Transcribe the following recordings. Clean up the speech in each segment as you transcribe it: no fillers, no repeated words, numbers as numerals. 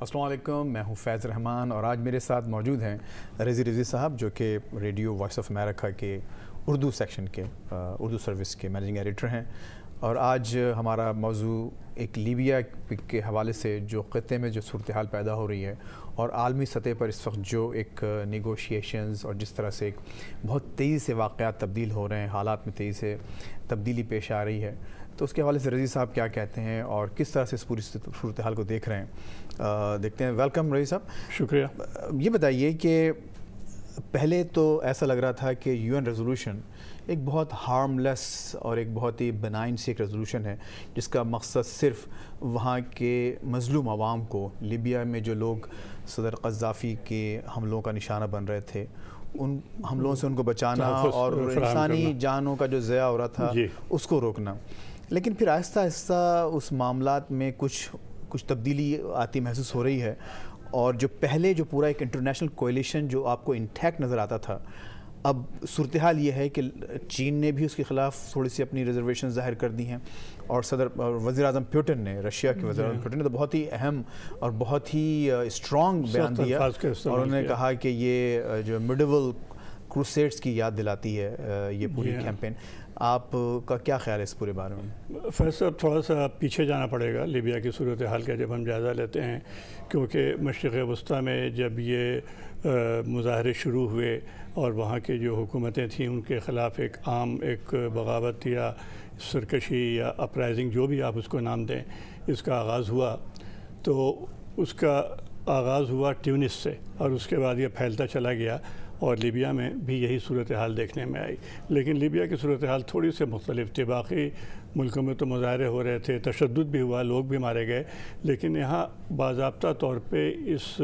السلام علیکم، میں ہوں فیض رحمان اور آج میرے ساتھ موجود ہیں رضی صاحب جو کہ ریڈیو وائس آف امریکہ کے اردو سیکشن کے اردو سروس کے مینیجنگ ایڈیٹر ہیں۔ اور آج ہمارا موضوع ایک لیبیا کے حوالے سے جو خطے میں جو صورتحال پیدا ہو رہی ہے اور عالمی سطح پر اس وقت جو ایک نیگوشیشنز اور جس طرح سے ایک بہت تیزی سے واقعات تبدیل ہو رہے ہیں، حالات میں تیزی سے تبدیلی پیش آ رہی ہے، تو اس کے حوالے سے رضی صاحب کیا کہتے ہیں اور کس طرح سے اس پوری صورتحال کو دیکھ رہے ہیں، دیکھتے ہیں۔ ویلکم رضی صاحب۔ شکریہ۔ یہ بتائیے کہ پہلے تو ایسا لگ رہا تھا کہ UN ریزولوشن ایک بہت ہارم لیس اور ایک بہت ہی بنائن سی ایک ریزولوشن ہے جس کا مقصد صرف وہاں کے مظلوم عوام کو، لیبیا میں جو لوگ صدر قذافی کے حملوں کا نشانہ بن رہے تھے، ان حملوں سے ان کو بچانا اور انسانی جانوں کا جو ضیاع ہو رہا تھا اس کو روکنا۔ لیکن پھر آہستہ آہستہ اس معاملات میں کچھ تبدیلی آتی محسوس ہو رہی ہے، اور جو پہلے جو پورا ایک انٹرنیشنل کوئلیشن جو آپ کو انٹیکٹ نظر آتا تھا، اب صورتحال یہ ہے کہ چین نے بھی اس کے خلاف تھوڑی سی اپنی ریزرویشن ظاہر کر دی ہیں، اور وزیر اعظم پیوٹن نے، رشیا کے وزیر اعظم پیوٹن نے تو بہت ہی اہم اور بہت ہی اسٹرانگ بیان دیا، اور انہوں نے کہا کہ یہ جو میڈیول کروسیڈز کی یاد دلاتی ہے یہ پوری کیمپین۔ آپ کا کیا خیال ہے اس پورے بارے میں؟ فیصل صاحب، تھوڑا سا پیچھے جانا پڑے گا لیبیا کی صورتحال کا جب ہم جائزہ لیتے ہیں، کیونکہ مشرق وسطیٰ میں جب یہ مظاہرے شروع ہوئے اور وہاں کی جو حکومتیں تھیں ان کے خلاف ایک عام ایک بغاوت یا سرکشی یا اپرائزنگ جو بھی آپ اس کو نام دیں، اس کا آغاز ہوا، تو اس کا آغاز ہوا ٹیونس سے اور اس کے بعد یہ پھیلتا چلا گیا، اور لیبیا میں بھی یہی صورتحال دیکھنے میں آئی۔ لیکن لیبیا کی صورتحال تھوڑی سی مختلف تھی۔ باقی ملکوں میں تو مظاہرے ہو رہے تھے، تشدد بھی ہوا، لوگ بھی مارے گئے، لیکن یہاں باضابطہ طور پہ اس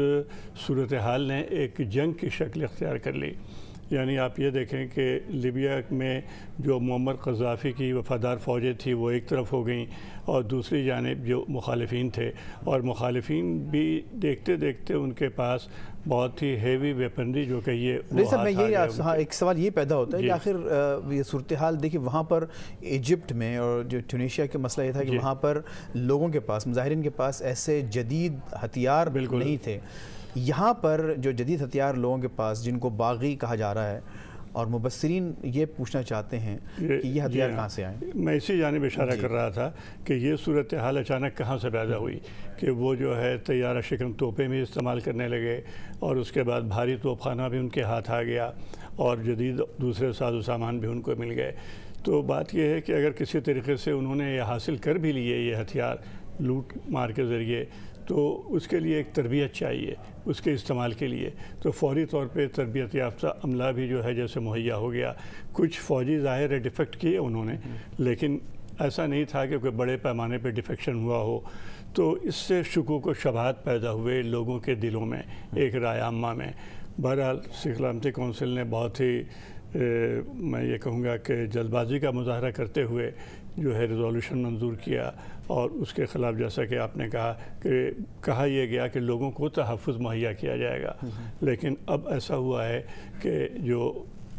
صورتحال نے ایک جنگ کی شکل اختیار کر لی۔ یعنی آپ یہ دیکھیں کہ لیبیا میں جو معمر قذافی کی وفادار فوجیں تھیں وہ ایک طرف ہو گئیں، اور دوسری جانب جو مخالفین تھے، اور مخالفین بھی دیکھتے دیکھتے ان کے پاس بہت ہی ہیوی ویپنری جو کہ یہ ایک سوال یہ پیدا ہوتا ہے کہ آخر یہ صورتحال دیکھیں وہاں پر ایجپٹ میں اور جو ٹیونیشیا کا مسئلہ یہ تھا کہ وہاں پر لوگوں کے پاس، مظاہرین کے پاس ایسے جدید ہتھیار نہیں تھے۔ یہاں پر جو جدید ہتھیار لوگوں کے پاس، جن کو باغی کہا جا رہا ہے، اور مبصرین یہ پوچھنا چاہتے ہیں کہ یہ ہتھیار کہاں سے آئیں؟ میں اسی جانب اشارہ کر رہا تھا کہ یہ صورتحال اچانک کہاں سے پیدا ہوئی کہ وہ جو ہے طیارہ شکن توپیں بھی استعمال کرنے لگے، اور اس کے بعد بھاری توپ خانہ بھی ان کے ہاتھ آ گیا، اور جدید دوسرے ساز و سامان بھی ان کو مل گئے۔ تو بات یہ ہے کہ اگر کسی طریقے سے انہوں نے یہ حاصل کر بھی لیے یہ ہتھیار لوٹ مار کے ذریعے، تو اس کے لیے ایک تربیت چاہیے اس کے استعمال کے لیے، تو فوری طور پہ تربیت یافتہ عملہ بھی جو ہے جیسے مہیا ہو گیا۔ کچھ فوجی ظاہر ہے ڈیفیکٹ کیے انہوں نے، لیکن ایسا نہیں تھا کہ کوئی بڑے پیمانے پہ ڈیفیکشن ہوا ہو، تو اس سے شکوک و شبہات پیدا ہوئے لوگوں کے دلوں میں، ایک رائے عامہ میں۔ بہرحال سلامتی کونسل نے بہت ہی میں یہ کہوں گا کہ جلد بازی کا مظاہرہ کرتے ہوئے جو ہے ریزولوشن منظور کیا، اور اس کے خلاف جیسا کہ آپ نے کہا کہ کہا یہ گیا کہ لوگوں کو تحفظ مہیا کیا جائے گا۔ لیکن اب ایسا ہوا ہے کہ جو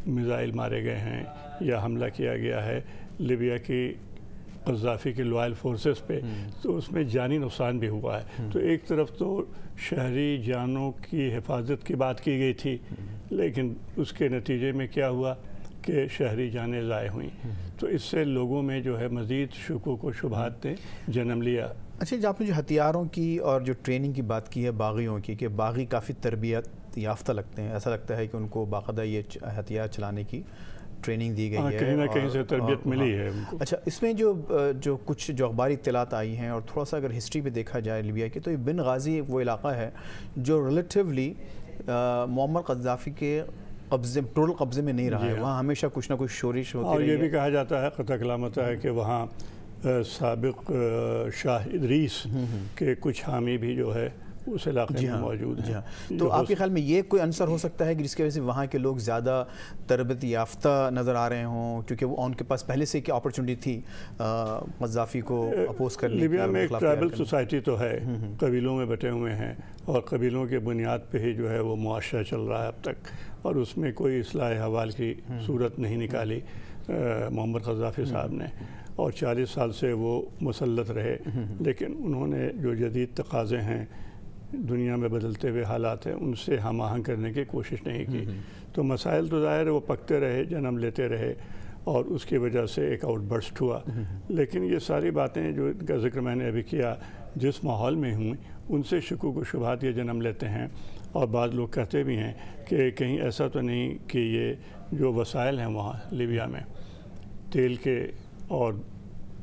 میزائل مارے گئے ہیں یا حملہ کیا گیا ہے لیبیا کی قذافی کی لوائل فورسز پہ، تو اس میں جانی نقصان بھی ہوا ہے۔ تو ایک طرف تو شہری جانوں کی حفاظت کی بات کی گئی تھی، لیکن اس کے نتیجے میں کیا ہوا کہ شہری جانیں ضائع ہوئیں، تو اس سے لوگوں میں جو ہے مزید شکوک و شبہات نے جنم لیا۔ اچھا، جو آپ نے جو ہتھیاروں کی اور جو ٹریننگ کی بات کی ہے باغیوں کی، کہ باغی کافی تربیت یافتہ لگتے ہیں، ایسا لگتا ہے کہ ان کو باقاعدہ یہ ہتھیار چلانے کی ٹریننگ دی گئی ہے، کہیں نہ کہیں سے تربیت ملی ہے ان کو۔ اچھا، اس میں جو کچھ جو اخباری اطلاعات آئی ہیں، اور تھوڑا سا اگر ہسٹری پہ دیکھا جائے لیبیا کی، تو یہ بن غازی وہ علاقہ ہے جو ریلیٹیولی معمر قذافی کے ٹوٹل قبضے میں نہیں رہا ہے، وہاں ہمیشہ کچھ نہ کچھ شورش ہوتی اور رہی ہے۔ یہ بھی کہا جاتا ہے، قطع کلامت ہے کہ وہاں سابق شاہ ادریس کے کچھ حامی بھی جو ہے اس علاقے میں موجود ہیں۔ تو آپ کے خیال میں یہ کوئی عنصر ہو سکتا ہے کہ جس کی وجہ سے وہاں کے لوگ زیادہ تربیت یافتہ نظر آ رہے ہوں، کیونکہ وہ ان کے پاس پہلے سے کیا اپرچونٹی تھی قذافی کو اپوز کرنے کی؟ لیبیا میں ایک ٹرائبل سوسائٹی تو ہے، قبیلوں میں بٹے ہوئے ہیں، اور قبیلوں کے بنیاد پہ ہی جو ہے وہ معاشرہ چل رہا ہے اب تک، اور اس میں کوئی اصلاح احوال کی صورت نہیں نکالی معمر قذافی صاحب نے، اور 40 سال سے وہ مسلط رہے۔ لیکن انہوں نے جو جدید تقاضے ہیں دنیا میں بدلتے ہوئے حالات ہیں ان سے ہم آہنگ کرنے کی کوشش نہیں کی. تو مسائل تو ظاہر ہے وہ پکتے رہے، جنم لیتے رہے، اور اس کی وجہ سے ایک آؤٹ برسٹ ہوا. لیکن یہ ساری باتیں جو ان کا ذکر میں نے ابھی کیا جس ماحول میں ہوئیں ان سے شکوک و شبہات یہ جنم لیتے ہیں. اور بعض لوگ کہتے بھی ہیں کہ کہیں ایسا تو نہیں کہ یہ جو وسائل ہیں وہاں لیبیا میں تیل کے، اور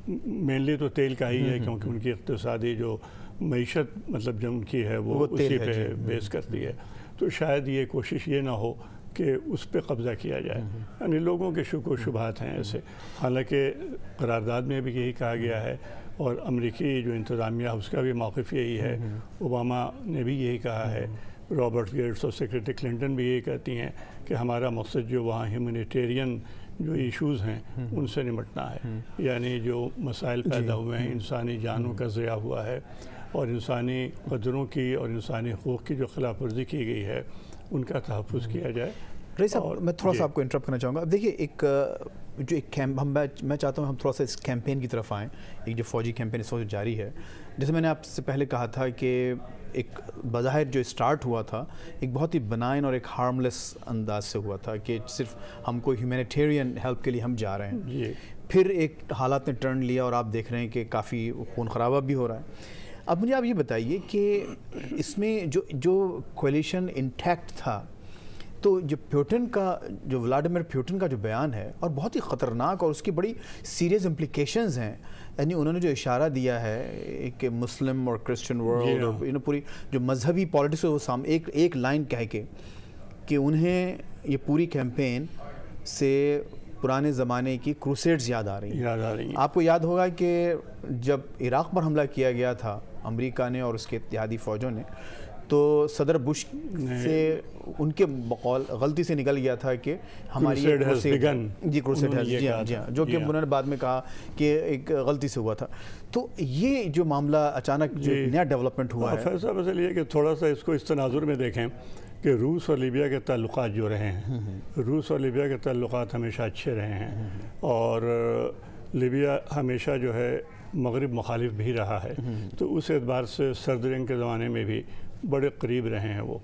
مینلی تو تیل کا ہی ہے کیونکہ ان کی اقتصادی جو معیشت مطلب جو ان کی ہے وہ اسی پہ بیس کرتی ہے، تو شاید یہ کوشش یہ نہ ہو کہ اس پہ قبضہ کیا جائے. یعنی لوگوں کے شکوک و شبہات ہیں ایسے. حالانکہ قرارداد میں بھی یہی کہا گیا ہے اور امریکی جو انتظامیہ اس کا بھی موقف یہی ہے. اوباما نے بھی یہی کہا ہے، رابرٹ گیٹس اور سیکریٹری کلنٹن بھی یہی کہتی ہیں کہ ہمارا مقصد جو وہاں ہیومینیٹیرین جو ایشوز ہیں ان سے نمٹنا ہے. یعنی جو مسائل پیدا ہوئے ہیں، انسانی جانوں کا ضیاع ہوا ہے اور انسانی قدروں کی اور انسانی حقوق کی جو خلاف ورزی کی گئی ہے ان کا تحفظ کیا جائے. رئیس صاحب میں تھوڑا سا آپ کو انٹرپٹ کرنا چاہوں گا. اب دیکھیے میں چاہتا ہوں ہم تھوڑا سا اس کیمپین کی طرف آئیں. ایک جو فوجی کیمپین اس وقت جاری ہے، جیسے میں نے آپ سے پہلے کہا تھا کہ ایک بظاہر جو اسٹارٹ ہوا تھا ایک بہت ہی بنائن اور ایک ہارملیس انداز سے ہوا تھا کہ صرف ہم کو ہیومینیٹیرین ہیلپ کے لیے ہم جا رہے ہیں. پھر ایک حالات نے ٹرن لیا اور آپ دیکھ رہے ہیں کہ کافی خون خرابہ بھی ہو رہا ہے. اب مجھے آپ یہ بتائیے کہ اس میں جو کولیشن انٹیکٹ تھا، تو جو پیوٹن کا جو ولادیمیر پیوٹن کا جو بیان ہے اور بہت ہی خطرناک اور اس کی بڑی سیریس امپلیکیشنز ہیں. یعنی انہوں نے جو اشارہ دیا ہے کہ مسلم اور کرسچن ورلڈ اور پوری جو مذہبی پالیٹکس ہے وہ سامنے ایک لائن کہہ کے کہ انہیں یہ پوری کیمپین سے پرانے زمانے کی کروسیڈز یاد آ رہی ہیں. آپ کو یاد ہوگا کہ جب عراق پر حملہ کیا گیا تھا امریکہ نے اور اس کے اتحادی فوجوں نے، تو صدر بش سے ان کے بقول غلطی سے نکل گیا تھا کہ ہماری جو کہ انہوں نے بعد میں کہا کہ ایک غلطی سے ہوا تھا. تو یہ جو معاملہ اچانک جو نیا ڈیولپمنٹ ہوا ہے، فیصلہ بس یہ کہ تھوڑا سا اس کو اس تناظر میں دیکھیں کہ روس اور لیبیا کے تعلقات جو رہے ہیں، روس اور لیبیا کے تعلقات ہمیشہ اچھے رہے ہیں اور لیبیا ہمیشہ جو ہے مغرب مخالف بھی رہا ہے. تو اس اعتبار سے سرد جنگ کے زمانے میں بھی بڑے قریب رہے ہیں وہ.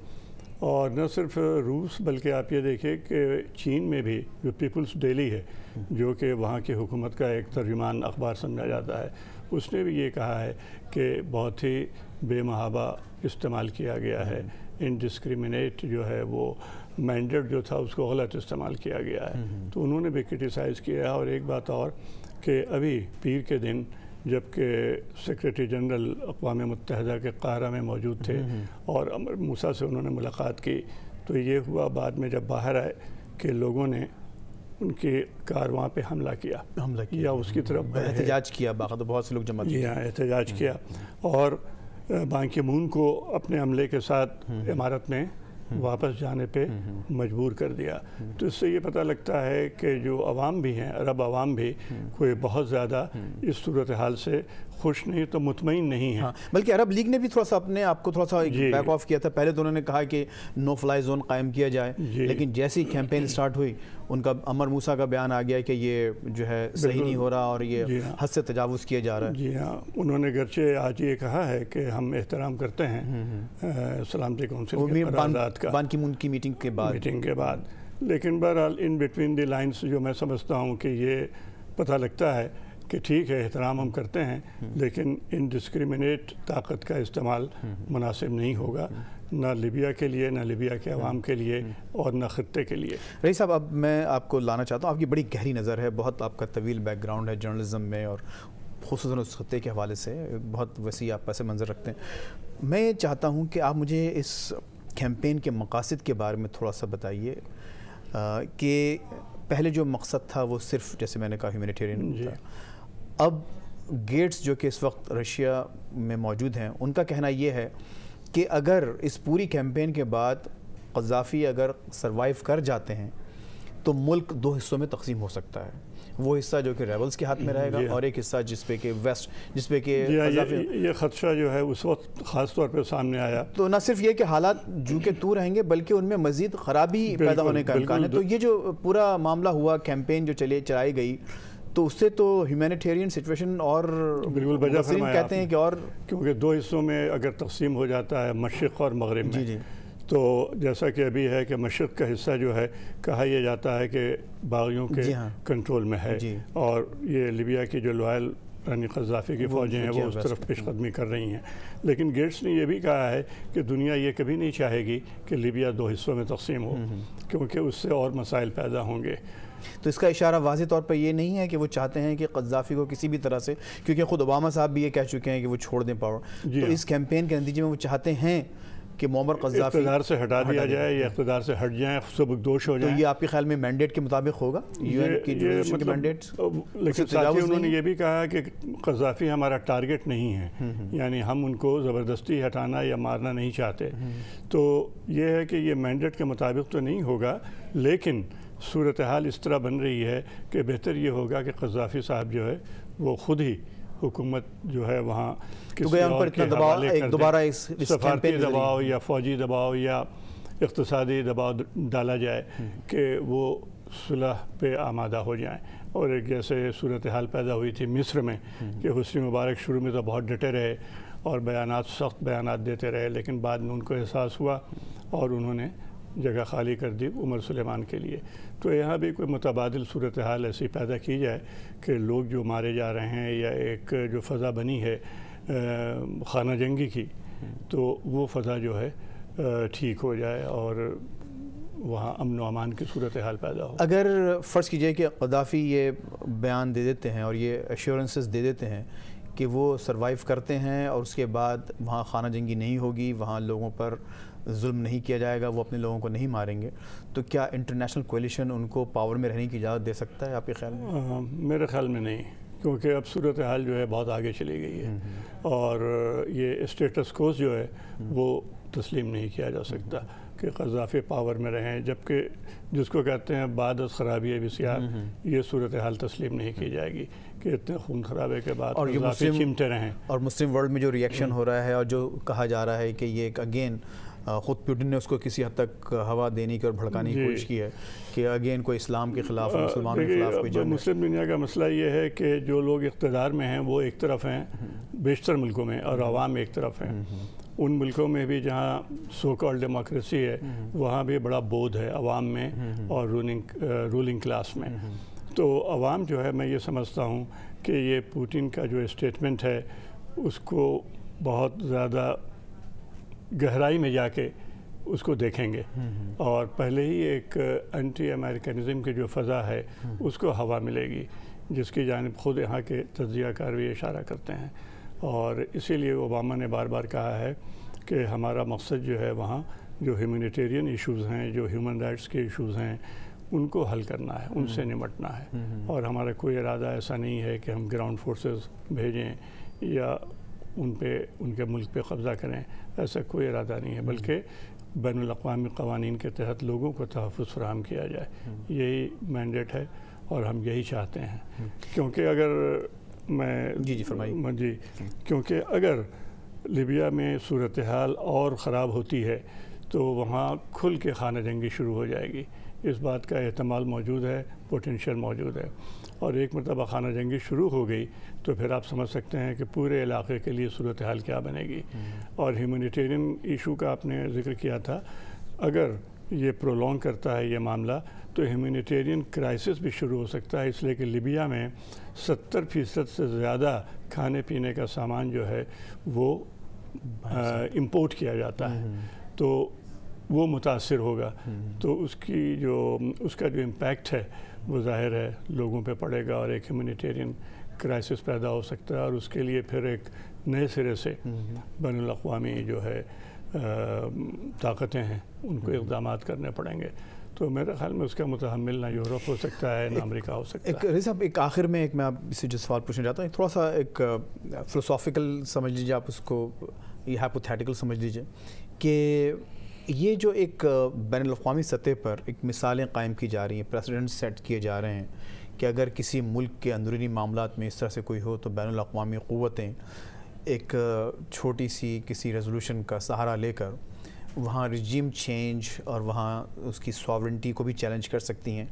اور نہ صرف روس بلکہ آپ یہ دیکھیں کہ چین میں بھی جو پیپلز ڈیلی ہے جو کہ وہاں کی حکومت کا ایک ترجمان اخبار سمجھا جاتا ہے، اس نے بھی یہ کہا ہے کہ بہت ہی بے محابہ استعمال کیا گیا ہے. انڈسکریمنیٹ جو ہے وہ مینڈیٹ جو تھا اس کو غلط استعمال کیا گیا ہے. تو انہوں نے بھی کرٹیسائز کیا ہے. اور ایک بات اور کہ ابھی پیر کے دن جبکہ سیکریٹری جنرل اقوام متحدہ کے قاہرہ میں موجود تھے اور عمر موسیٰ سے انہوں نے ملاقات کی، تو یہ ہوا بعد میں جب باہر آئے کہ لوگوں نے ان کی کارواں پہ حملہ کیا یا اس کی طرف احتجاج کیا. باقاعدہ بہت سے لوگ جمع کیے، احتجاج کیا اور بان کی مون کو اپنے عملے کے ساتھ عمارت میں واپس جانے پہ مجبور کر دیا. تو اس سے یہ پتہ لگتا ہے کہ جو عوام بھی ہیں، عرب عوام بھی کوئی بہت زیادہ اس صورتحال سے خوش نہیں تو مطمئن نہیں ہے. بلکہ عرب لیگ نے بھی تھوڑا سا اپنے آپ کو تھوڑا سا بیک آف کیا تھا. پہلے تو انہوں نے کہا کہ نو فلائی زون قائم کیا جائے، لیکن جیسے ہی کیمپین سٹارٹ ہوئی ان کا عمر موسیٰ کا بیان آ گیا کہ یہ جو ہے صحیح نہیں ہو رہا اور یہ حد سے تجاوز کیا جا رہا ہے. جی ہاں، انہوں نے گرچہ آج یہ کہا ہے کہ ہم احترام کرتے ہیں سلامتی کونسل کے قرارداد کا بان کی مون کی میٹنگ کے بعد، لیکن بہرحال ان بٹوین دی لائنز جو میں سمجھتا ہوں کہ یہ پتہ لگتا ہے کہ ٹھیک ہے احترام ہم کرتے ہیں لیکن انڈسکریمنیٹ طاقت کا استعمال مناسب نہیں ہوگا، نہ لیبیا کے لیے، نہ لیبیا کے عوام کے لیے اور نہ خطے کے لیے. رئیس صاحب اب میں آپ کو لانا چاہتا ہوں، آپ کی بڑی گہری نظر ہے، بہت آپ کا طویل بیک گراؤنڈ ہے جرنلزم میں اور خصوصاً اس خطے کے حوالے سے بہت وسیع آپ پس منظر رکھتے ہیں. میں چاہتا ہوں کہ آپ مجھے اس کیمپین کے مقاصد کے بارے میں تھوڑا سا بتائیے کہ پہلے جو مقصد تھا وہ صرف جیسے میں نے کہا ہیومینیٹیرین تھا. اب گیٹس جو کہ اس وقت رشیا میں موجود ہیں ان کا کہنا یہ ہے کہ اگر اس پوری کیمپین کے بعد قذافی اگر سروائیو کر جاتے ہیں تو ملک دو حصوں میں تقسیم ہو سکتا ہے. وہ حصہ جو کہ ریبلز کے ہاتھ میں رہے گا اور ایک حصہ جس پہ کہ ویسٹ، جس پہ کہ یہ خدشہ جو ہے اس وقت خاص طور پہ سامنے آیا. تو نہ صرف یہ کہ حالات جو کہ تو رہیں گے بلکہ ان میں مزید خرابی پیدا ہونے کا امکان ہے. تو یہ جو پورا معاملہ ہوا، کیمپین جو چلائی گئی، تو اس سے تو ہیومینیٹیرین سچویشن اور بالکل بجا فرمایا کہتے ہیں کہ اور کیونکہ 2 حصوں میں اگر تقسیم ہو جاتا ہے مشرق اور مغرب میں، جی تو جیسا کہ ابھی ہے کہ مشرق کا حصہ جو ہے کہا یہ جاتا ہے کہ باغیوں کے کنٹرول میں ہے، اور یہ لیبیا کی جو لوائل یعنی قذافی کی فوجیں ہیں وہ اس طرف پیش قدمی کر رہی ہیں. لیکن گیٹس نے یہ بھی کہا ہے کہ دنیا یہ کبھی نہیں چاہے گی کہ لیبیا 2 حصوں میں تقسیم ہو، کیونکہ اس سے اور مسائل پیدا ہوں گے. تو اس کا اشارہ واضح طور پر یہ نہیں ہے کہ وہ چاہتے ہیں کہ قذافی کو کسی بھی طرح سے، کیونکہ خود اوباما صاحب بھی یہ کہہ چکے ہیں کہ وہ چھوڑ دیں پاور، تو اس کیمپین کے نتیجے میں وہ چاہتے ہیں کہ معمر قذافی اقتدار سے ہٹا دیا جائے یا اقتدار سے ہٹ جائیں، سبکدوش ہو جائیں. تو یہ آپ کے خیال میں مینڈیٹ کے مطابق ہوگا، یو این کی ریزولوشن کے مینڈیٹ؟ لیکن ساتھ ہی انہوں نے یہ بھی کہا کہ قذافی ہمارا ٹارگٹ نہیں ہے، یعنی ہم ان کو زبردستی ہٹانا یا مارنا نہیں چاہتے. تو یہ ہے کہ یہ مینڈیٹ کے مطابق تو نہیں ہوگا، لیکن صورتحال اس طرح بن رہی ہے کہ بہتر یہ ہوگا کہ قذافی صاحب جو ہے وہ خود ہی حکومت جو ہے وہاں کسی اور کے حوالے کر دیں، سفارتی دباؤ یا فوجی دباؤ یا اقتصادی دباؤ ڈالا جائے کہ وہ صلح پہ آمادہ ہو جائیں. اور ایک جیسے صورتحال پیدا ہوئی تھی مصر میں کہ حسنی مبارک شروع میں تو بہت ڈٹے رہے اور سخت بیانات دیتے رہے، لیکن بعد میں ان کو احساس ہوا اور انہوں نے جگہ خالی کر دی عمر سلیمان کے لیے. تو یہاں بھی کوئی متبادل صورتحال ایسی پیدا کی جائے کہ لوگ جو مارے جا رہے ہیں یا ایک جو فضا بنی ہے خانہ جنگی کی، تو وہ فضا جو ہے ٹھیک ہو جائے اور وہاں امن و امان کی صورتحال پیدا ہو. اگر فرض کیجئے کہ قذافی یہ بیان دے دیتے ہیں اور یہ ایشورنسز دے دیتے ہیں کہ وہ سروائیو کرتے ہیں اور اس کے بعد وہاں خانہ جنگی نہیں ہوگی، وہاں لوگوں پر ظلم نہیں کیا جائے گا، وہ اپنے لوگوں کو نہیں ماریں گے، تو کیا انٹرنیشنل کولیشن ان کو پاور میں رہنے کی اجازت دے سکتا ہے آپ کے خیال میں؟ میرے خیال میں نہیں، کیونکہ اب صورتحال جو ہے بہت آگے چلی گئی ہے اور یہ اسٹیٹس کوز جو ہے وہ تسلیم نہیں کیا جا سکتا کہ قذافی پاور میں رہیں، جبکہ جس کو کہتے ہیں بعد از خرابی بسیار، یہ صورتحال تسلیم نہیں کی جائے گی کہ اتنے خون خرابے کے بعد قذافی چمٹے رہیں. اور مسلم ورلڈ میں جو ریئیکشن ہو رہا ہے اور جو کہا جا رہا ہے کہ یہ ایک اگین خود پیوٹن نے اس کو کسی حد تک ہوا دینے کی اور بھڑکانے کی کوشش کی ہے کہ اگین کوئی اسلام کے خلاف، مسلمانوں کے خلاف کوئی جنگ. مسلم دنیا کا مسئلہ یہ ہے کہ جو لوگ اقتدار میں ہیں وہ ایک طرف ہیں بیشتر ملکوں میں، اور عوام ایک طرف ہیں. ان ملکوں میں بھی جہاں سو کال ڈیموکریسی ہے وہاں بھی بڑا بودھ ہے عوام میں اور رولنگ کلاس میں. تو عوام جو ہے میں یہ سمجھتا ہوں کہ یہ پوٹن کا جو اسٹیٹمنٹ ہے اس کو بہت زیادہ گہرائی میں جا کے اس کو دیکھیں گے، اور پہلے ہی ایک اینٹی امریکنزم کی جو فضا ہے اس کو ہوا ملے گی، جس کی جانب خود یہاں کے تجزیہ کار بھی اشارہ کرتے ہیں. اور اسی لیے اوباما نے بار بار کہا ہے کہ ہمارا مقصد جو ہے وہاں جو ہیومینیٹیرین ایشوز ہیں، جو ہیومن رائٹس کے ایشوز ہیں، ان کو حل کرنا ہے، ان سے نمٹنا ہے. اور ہمارا کوئی ارادہ ایسا نہیں ہے کہ ہم گراؤنڈ فورسز بھیجیں یا ان کے ملک پہ قبضہ کریں، ایسا کوئی ارادہ نہیں ہے، بلکہ بین الاقوامی قوانین کے تحت لوگوں کو تحفظ فراہم کیا جائے. یہی مینڈیٹ ہے اور ہم یہی چاہتے ہیں. کیونکہ اگر کیونکہ اگر لیبیا میں صورتحال اور خراب ہوتی ہے تو وہاں کھل کے خانہ جنگی شروع ہو جائے گی. اس بات کا احتمال موجود ہے، پوٹینشیل موجود ہے. اور ایک مرتبہ خانہ جنگی شروع ہو گئی تو پھر آپ سمجھ سکتے ہیں کہ پورے علاقے کے لیے صورتحال کیا بنے گی. اور ہیومینیٹیرین ایشو کا آپ نے ذکر کیا تھا، اگر یہ پرولونگ کرتا ہے یہ معاملہ تو ہیومینیٹیرین کرائسس بھی شروع ہو سکتا ہے، اس لیے کہ لیبیا میں 70% سے زیادہ کھانے پینے کا سامان جو ہے وہ امپورٹ کیا جاتا ہے، تو وہ متاثر ہوگا. تو اس کا جو امپیکٹ ہے وہ ظاہر ہے لوگوں پہ پڑے گا اور ایک ہیومینیٹیرین کرائسس پیدا ہو سکتا ہے، اور اس کے لیے پھر ایک نئے سرے سے بین الاقوامی جو ہے طاقتیں ہیں ان کو اقدامات کرنے پڑیں گے. تو میرے خیال میں اس کا متحمل نہ یورپ ہو سکتا ہے نہ امریکہ ہو سکتا ہے. رضا صاحب، ایک آخر میں میں آپ سے جو سوال پوچھنا چاہتا ہوں، تھوڑا سا ایک فلسافیکل سمجھ لیجیے آپ اس کو، یہ ہائپوتھیٹیکل سمجھ لیجیے کہ یہ جو ایک بین الاقوامی سطح پر ایک مثالیں قائم کی جا رہی ہیں، پریسیڈنٹ سیٹ کیے جا رہے ہیں کہ اگر کسی ملک کے اندرونی معاملات میں اس طرح سے کوئی ہو تو بین الاقوامی قوتیں ایک چھوٹی سی کسی ریزولوشن کا سہارا لے کر وہاں رجیم چینج اور وہاں اس کی ساورنٹی کو بھی چیلنج کر سکتی ہیں.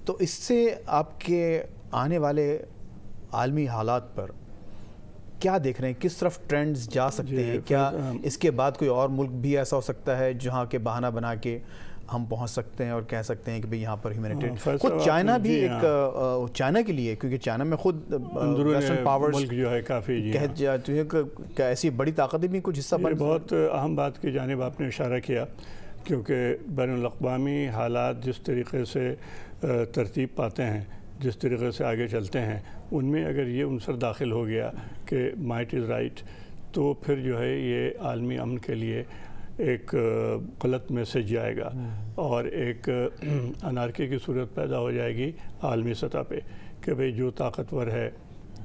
تو اس سے آپ کے آنے والے عالمی حالات پر کیا دیکھ رہے ہیں؟ کس طرف ٹرینڈز جا سکتے ہیں؟ کیا اس کے بعد کوئی اور ملک بھی ایسا ہو سکتا ہے جہاں کے بہانہ بنا کے ہم پہنچ سکتے ہیں اور کہہ سکتے ہیں کہ بھئی یہاں پر ہیومینیٹیرین خود چائنا بھی ایک چائنا کے لیے، کیونکہ چائنا میں خود ویسٹرن پاورز ملک جو ہے کافی کہہ جاتی ہیں کہ ایسی بڑی طاقتیں بھی کچھ حصہ بن. بہت اہم بات کی جانب آپ نے اشارہ کیا، کیونکہ بین الاقوامی حالات جس طریقے سے ترتیب پاتے ہیں، جس طریقے سے آگے چلتے ہیں، ان میں اگر یہ عنصر داخل ہو گیا کہ مائٹ از رائٹ، تو پھر جو ہے یہ عالمی امن کے لیے ایک غلط میسج جائے گا اور ایک انارکی کی صورت پیدا ہو جائے گی عالمی سطح پہ کہ بھئی جو طاقتور ہے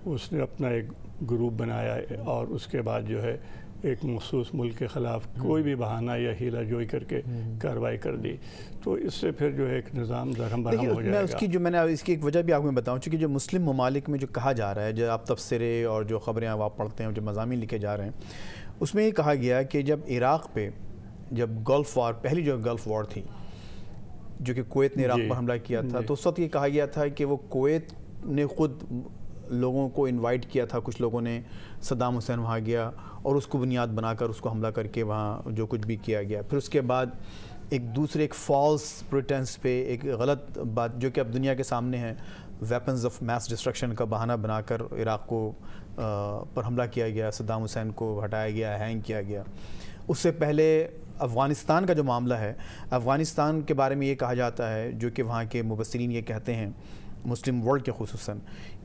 اس نے اپنا ایک گروپ بنایا ہے اور اس کے بعد جو ہے ایک مخصوص ملک کے خلاف کوئی بھی بہانہ یا ہیلہ جوئی کر کے کارروائی کر دی، تو اس سے پھر جو ہے ایک نظام درہم برہم ہو جائے گا. میں اس کی ایک وجہ بھی آپ کو بتاؤں، چونکہ جو مسلم ممالک میں جو کہا جا رہا ہے، جو آپ تبصرے اور جو خبریں آپ پڑھتے ہیں، جو مضامین لکھے جا رہے ہیں، اس میں یہ کہا گیا کہ جب عراق پہ جب گلف وار، پہلی جو گلف وار تھی جو کہ کویت نے عراق پر حملہ کیا تھا، تو اس وقت یہ کہا گیا تھا کہ وہ کویت نے خود لوگوں کو انوائٹ کیا تھا، کچھ لوگوں نے، صدام حسین وہاں گیا اور اس کو بنیاد بنا کر اس کو حملہ کر کے وہاں جو کچھ بھی کیا گیا. پھر اس کے بعد ایک فالس پریٹنس پہ ایک غلط بات جو کہ اب دنیا کے سامنے ہے، ویپنز آف میس ڈسٹرکشن کا بہانہ بنا کر عراق کو پر حملہ کیا گیا، صدام حسین کو ہٹایا گیا، ہینگ کیا گیا. اس سے پہلے افغانستان کا جو معاملہ ہے، افغانستان کے بارے میں یہ کہا جاتا ہے، جو کہ وہاں کے مبصرین یہ کہتے ہیں، مسلم ورلڈ کے خصوصاً،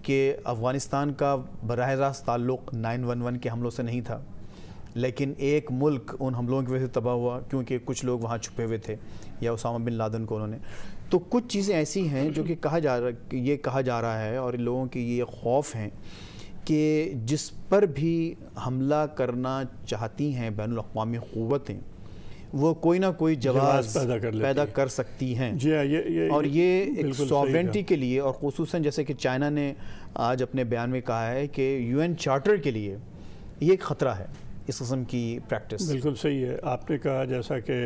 کہ افغانستان کا براہ راست تعلق 9/11 کے حملوں سے نہیں تھا، لیکن ایک ملک ان حملوں کی وجہ سے تباہ ہوا کیونکہ کچھ لوگ وہاں چھپے ہوئے تھے یا اسامہ بن لادن کو انہوں نے. تو کچھ چیزیں ایسی ہیں جو کہ یہ کہا جا رہا ہے اور لوگوں کی یہ خوف ہیں کہ جس پر بھی حملہ کرنا چاہتی ہیں بین الاقوامی قوتیں، وہ کوئی نہ کوئی جواز پیدا کر سکتی ہیں. اور یہ ایک سوورنٹی کے لیے، اور خصوصاً جیسے کہ چائنا نے آج اپنے بیان میں کہا ہے کہ UN چارٹر کے لیے یہ ایک خطرہ ہے اس قسم کی پریکٹس. بالکل صحیح ہے. آپ نے کہا جیسا کہ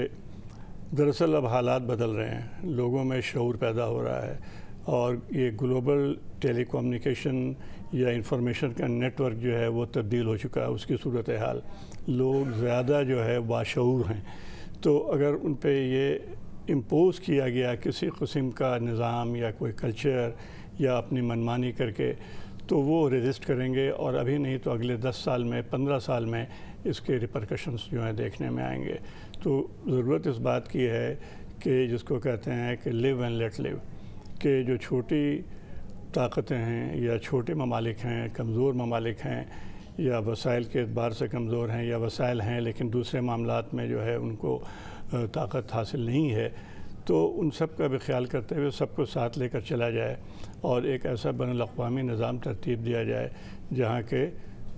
دراصل اب حالات بدل رہے ہیں، لوگوں میں شعور پیدا ہو رہا ہے، اور یہ گلوبل ٹیلی کمیونیکیشن یا انفارمیشن کا نیٹ ورک جو ہے وہ تبدیل ہو چکا ہے. اس کی صورتحال، لوگ زیادہ جو ہے باشعور ہیں، تو اگر ان پہ یہ امپوز کیا گیا کسی قسم کا نظام یا کوئی کلچر یا اپنی منمانی کر کے، تو وہ ریزسٹ کریں گے، اور ابھی نہیں تو اگلے 10 سال میں، 15 سال میں اس کے ریپرکشنز جو ہیں دیکھنے میں آئیں گے. تو ضرورت اس بات کی ہے کہ جس کو کہتے ہیں کہ لیو اینڈ لیٹ لیو، کہ جو چھوٹی طاقتیں ہیں یا چھوٹے ممالک ہیں، کمزور ممالک ہیں، یا وسائل کے اعتبار سے کمزور ہیں، یا وسائل ہیں لیکن دوسرے معاملات میں جو ہے ان کو طاقت حاصل نہیں ہے، تو ان سب کا بھی خیال کرتے ہوئے سب کو ساتھ لے کر چلا جائے اور ایک ایسا بین الاقوامی نظام ترتیب دیا جائے جہاں کے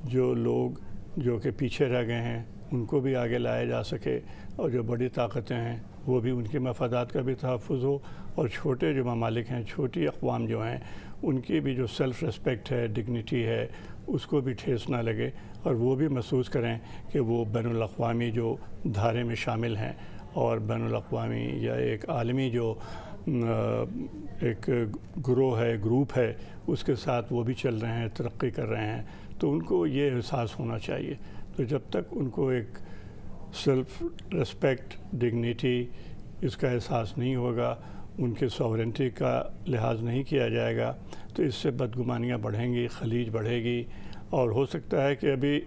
جو لوگ جو کہ پیچھے رہ گئے ہیں ان کو بھی آگے لایا جا سکے، اور جو بڑی طاقتیں ہیں وہ بھی ان کے مفادات کا بھی تحفظ ہو، اور چھوٹے جو ممالک ہیں، چھوٹی اقوام جو ہیں، ان کی بھی جو سیلف ریسپیکٹ ہے، ڈگنیٹی ہے، اس کو بھی ٹھیس نہ لگے، اور وہ بھی محسوس کریں کہ وہ بین الاقوامی جو دھارے میں شامل ہیں، اور بین الاقوامی یا ایک عالمی جو ایک گروہ ہے، گروپ ہے، اس کے ساتھ وہ بھی چل رہے ہیں، ترقی کر رہے ہیں. تو ان کو یہ احساس ہونا چاہیے. تو جب تک ان کو ایک سیلف ریسپیکٹ، ڈگنیٹی، اس کا احساس نہیں ہوگا، ان کے ساورنٹی کا لحاظ نہیں کیا جائے گا، تو اس سے بدگمانیاں بڑھیں گی، خلیج بڑھے گی، اور ہو سکتا ہے کہ ابھی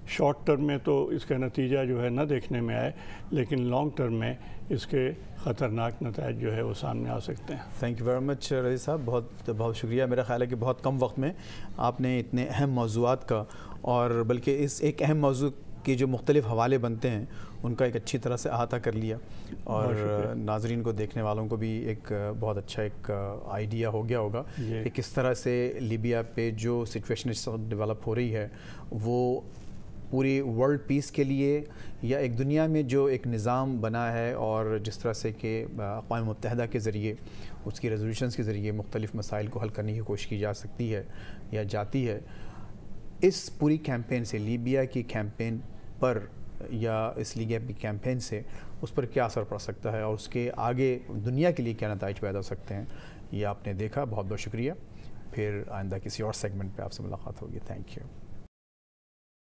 شارٹ ٹرم میں تو اس کا نتیجہ جو ہے نہ دیکھنے میں آئے، لیکن لانگ ٹرم میں اس کے خطرناک نتائج جو ہے وہ سامنے آ سکتے ہیں. تھینک یو ویری مچ رضی صاحب، بہت بہت شکریہ. میرا خیال ہے کہ بہت کم وقت میں آپ نے اتنے اہم موضوعات کا، اور بلکہ اس ایک اہم موضوع کے جو مختلف حوالے بنتے ہیں ان کا ایک اچھی طرح سے احاطہ کر لیا، اور ناظرین کو، دیکھنے والوں کو بھی ایک بہت اچھا ایک آئیڈیا ہو گیا ہوگا کہ کس طرح سے لیبیا پہ جو سچویشن اس وقت ڈیولپ ہو رہی ہے وہ پوری ورلڈ پیس کے لیے، یا ایک دنیا میں جو ایک نظام بنا ہے، اور جس طرح سے کہ اقوام متحدہ کے ذریعے، اس کی ریزولوشنز کے ذریعے مختلف مسائل کو حل کرنے کی کوشش کی جا سکتی ہے یا جاتی ہے. اس پوری کیمپین سے، لیبیا کی کیمپین پر یا اس لیبیا کی کیمپین سے اس پر کیا اثر پڑ سکتا ہے، اور اس کے آگے دنیا کے لیے کیا نتائج پیدا ہو سکتے ہیں، یہ آپ نے دیکھا، بہت بہت شکریہ. پھر آئندہ کسی اور سیگمنٹ پہ آپ سے ملاقات ہوگی. Thank you.